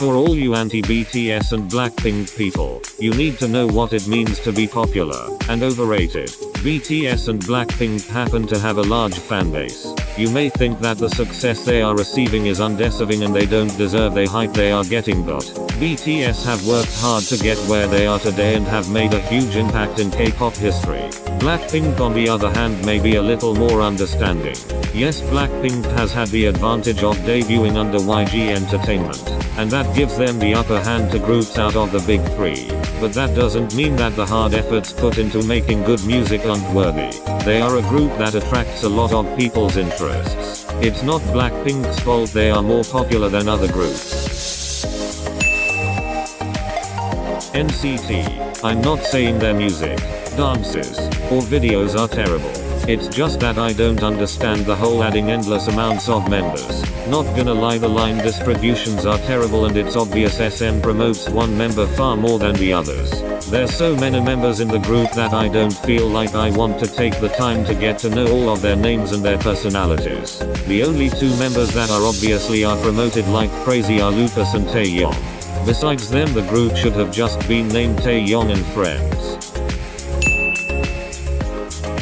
For all you anti-BTS and Blackpink people, you need to know what it means to be popular and overrated. BTS and Blackpink happen to have a large fanbase. You may think that the success they are receiving is undeserving and they don't deserve the hype they are getting, but BTS have worked hard to get where they are today and have made a huge impact in K-pop history. Blackpink on the other hand may be a little more understanding. Yes, Blackpink has had the advantage of debuting under YG Entertainment, and that gives them the upper hand to groups out of the big three. But that doesn't mean that the hard efforts put into making good music aren't worthy. They are a group that attracts a lot of people's interests. It's not Blackpink's fault they are more popular than other groups. NCT. I'm not saying their music, dances, or videos are terrible. It's just that I don't understand the whole adding endless amounts of members. Not gonna lie, the line distributions are terrible and it's obvious SM promotes one member far more than the others. There's so many members in the group that I don't feel like I want to take the time to get to know all of their names and their personalities. The only two members that are obviously are promoted like crazy are Lucas and Taeyong. Besides them, the group should have just been named Taeyong and Friends.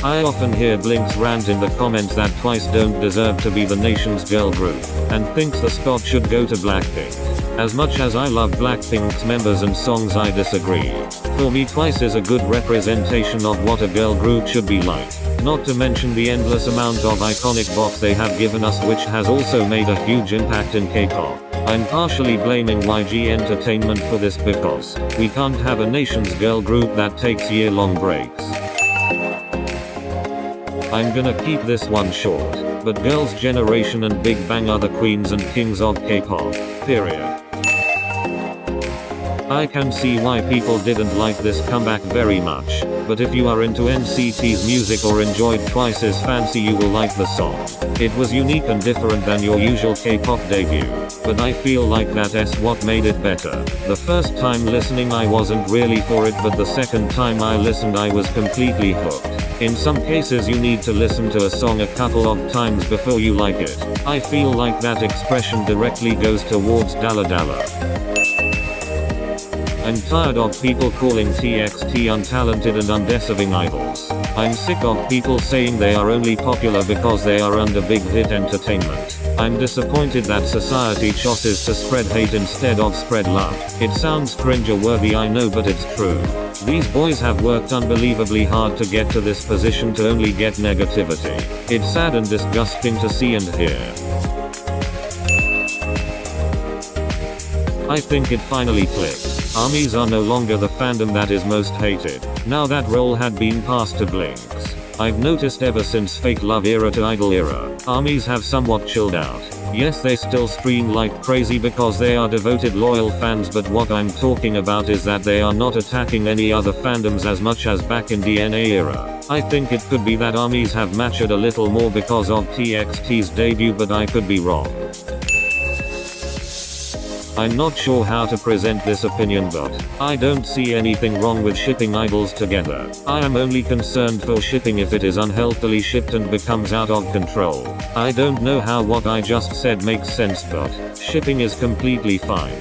I often hear Blink's rant in the comments that Twice don't deserve to be the nation's girl group, and thinks the spot should go to Blackpink. As much as I love Blackpink's members and songs, I disagree. For me, Twice is a good representation of what a girl group should be like. Not to mention the endless amount of iconic bops they have given us, which has also made a huge impact in K-pop. I'm partially blaming YG Entertainment for this because we can't have a nation's girl group that takes year-long breaks. I'm gonna keep this one short, but Girls' Generation and Big Bang are the queens and kings of K-pop, period. I can see why people didn't like this comeback very much, but if you are into NCT's music or enjoyed Twice's Fancy, you will like the song. It was unique and different than your usual K-pop debut, but I feel like that's what made it better. The first time listening I wasn't really for it, but the second time I listened I was completely hooked. In some cases you need to listen to a song a couple of times before you like it. I feel like that expression directly goes towards Dalla Dalla. I'm tired of people calling TXT untalented and undeserving idols. I'm sick of people saying they are only popular because they are under Big Hit Entertainment. I'm disappointed that society chooses to spread hate instead of spread love. It sounds cringe-worthy, I know, but it's true. These boys have worked unbelievably hard to get to this position to only get negativity. It's sad and disgusting to see and hear. I think it finally clicked. ARMYs are no longer the fandom that is most hated. Now that role had been passed to Blinks. I've noticed ever since Fake Love era to Idol era, ARMYs have somewhat chilled out. Yes, they still stream like crazy because they are devoted loyal fans, but what I'm talking about is that they are not attacking any other fandoms as much as back in DNA era. I think it could be that ARMYs have matured a little more because of TXT's debut, but I could be wrong. I'm not sure how to present this opinion, but I don't see anything wrong with shipping idols together. I am only concerned for shipping if it is unhealthily shipped and becomes out of control. I don't know how what I just said makes sense, but shipping is completely fine.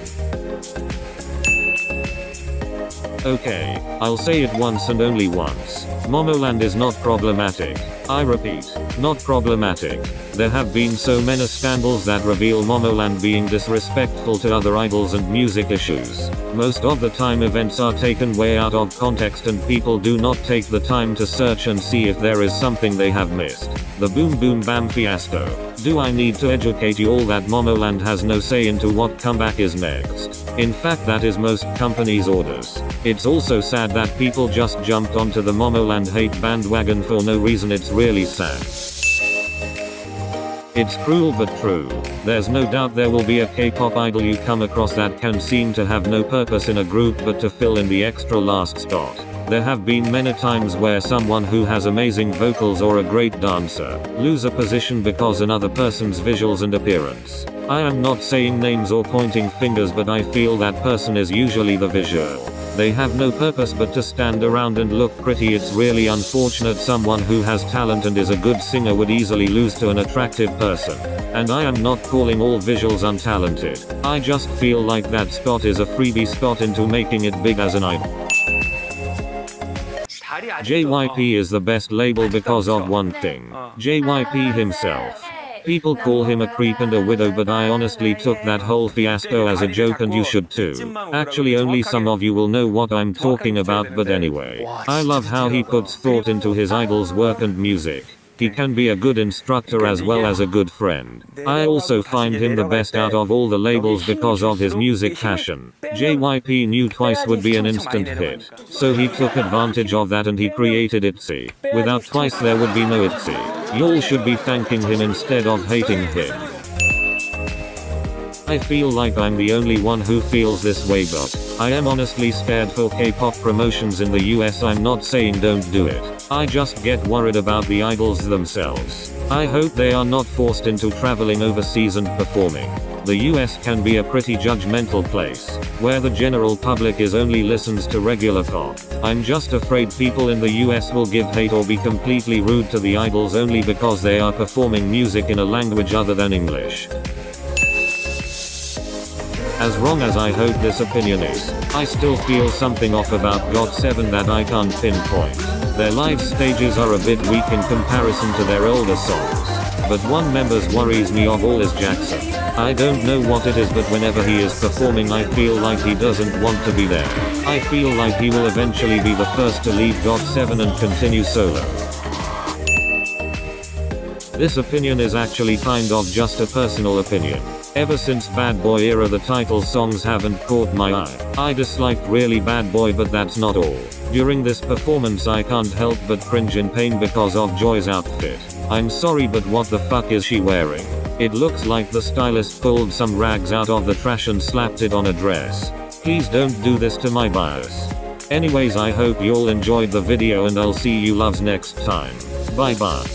Okay, I'll say it once and only once. Momoland is not problematic. I repeat, not problematic. There have been so many scandals that reveal Momoland being disrespectful to other idols and music issues. Most of the time events are taken way out of context and people do not take the time to search and see if there is something they have missed. The Boom Boom Bam fiasco. Do I need to educate you all that Momoland has no say into what comeback is next? In fact, that is most companies' orders. It's also sad that people just jumped onto the Momoland hate bandwagon for no reason. It's really sad. It's cruel but true. There's no doubt there will be a K-pop idol you come across that can seem to have no purpose in a group but to fill in the extra last spot. There have been many times where someone who has amazing vocals or a great dancer lose a position because another person's visuals and appearance. I am not saying names or pointing fingers, but I feel that person is usually the visual. They have no purpose but to stand around and look pretty. It's really unfortunate someone who has talent and is a good singer would easily lose to an attractive person. And I am not calling all visuals untalented. I just feel like that Scott is a freebie Scott into making it big as an idol. JYP is the best label because of one thing. JYP himself. People call him a creep and a widow, but I honestly took that whole fiasco as a joke, and you should too. Actually, only some of you will know what I'm talking about, but anyway. I love how he puts thought into his idol's work and music. He can be a good instructor as well as a good friend. I also find him the best out of all the labels because of his music passion. JYP knew Twice would be an instant hit, so he took advantage of that and he created ITZY. Without Twice there would be no ITZY. Y'all should be thanking him instead of hating him. I feel like I'm the only one who feels this way, but I am honestly scared for K-pop promotions in the US. I'm not saying don't do it. I just get worried about the idols themselves. I hope they are not forced into traveling overseas and performing. The US can be a pretty judgmental place, where the general public is only listens to regular pop. I'm just afraid people in the US will give hate or be completely rude to the idols only because they are performing music in a language other than English. As wrong as I hope this opinion is, I still feel something off about GOT7 that I can't pinpoint. Their live stages are a bit weak in comparison to their older songs. But one member worries me of all is Jackson. I don't know what it is, but whenever he is performing I feel like he doesn't want to be there. I feel like he will eventually be the first to leave GOT7 and continue solo. This opinion is actually kind of just a personal opinion. Ever since Bad Boy era the title songs haven't caught my eye. I disliked really Bad Boy, but that's not all. During this performance I can't help but cringe in pain because of Joy's outfit. I'm sorry, but what the fuck is she wearing? It looks like the stylist pulled some rags out of the trash and slapped it on a dress. Please don't do this to my bias. Anyways, I hope you all enjoyed the video and I'll see you loves next time. Bye bye.